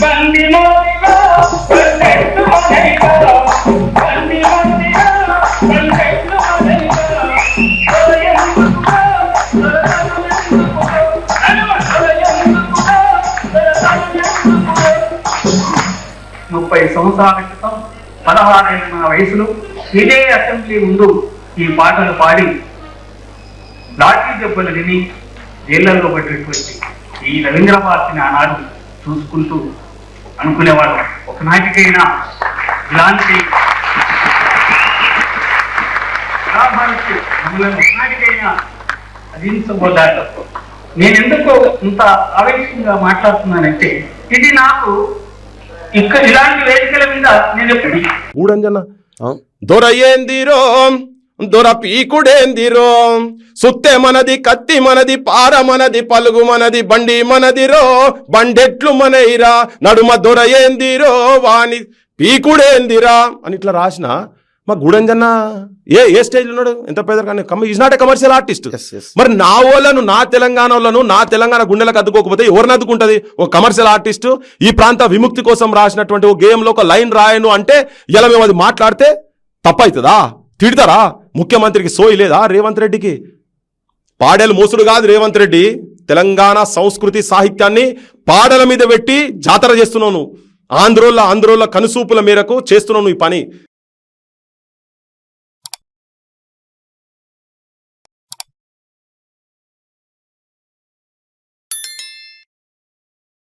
బండి మోదిగా పల్లెట్టు మనైగా బండి మోదిగా పల్లెట్టు మనైగా ముప్పై సంవత్సరాల క్రితం 16 ఏళ్ల నా వయసులో ఇదే అసెంబ్లీ ముందు ఈ పాటలు పాడి లాఠీ దెబ్బలు తిని జైళ్లలో పడినటువంటి ఈ రవీంద్ర భారతిని ఆనాడు చూసుకుంటూ అనుకునేవాడు ఒకనాటికైనా ఇలాంటి భారతి మనలను ఒకనాటికైనా అదించబోదాట. నేను ఎందుకు ఇంత ఆవేశంగా మాట్లాడుతున్నానంటే ఇది నాకు ఇక్కడ ఇలాంటి వేదికల మీద నేను ఎప్పుడు ఊడంజన్న దొరయేందిరో దొర పీకుడేందిరో సుత్తె మనది కత్తి మనది పార మనది పలుగు మనది బండి మనదిరో బండెట్లు మనయిరా నడుమ దొరయేందిరో వాని పీకుడేందిరా అని ఇట్లా రాసిన మా గూడంజన్న ఏ స్టేజ్లో ఉన్నాడు, ఎంత పెద్ద కానీ is not a commercial artist. మరి నా వాళ్ళను నా తెలంగాణ వాళ్ళను నా తెలంగాణ గుండెలకు అద్దుకోకపోతే ఎవరిని అద్దుకుంటుంది? ఒక కమర్షియల్ ఆర్టిస్ట్ ఈ ప్రాంత విముక్తి కోసం రాసినటువంటి ఒక గేమ్లో ఒక లైన్ రాయను అంటే ఇలా మేము అది మాట్లాడితే తప్పవుతుందా? తిడతారా? ముఖ్యమంత్రికి సోయి లేదా రేవంత్ రెడ్డికి? పాడేలు మోసుడు కాదు రేవంత్ రెడ్డి, తెలంగాణ సంస్కృతి సాహిత్యాన్ని పాడల మీద పెట్టి జాతర చేస్తున్నావు. ఆంధ్రోళ్ళ కనుసూపుల మేరకు చేస్తున్నావు ఈ పని.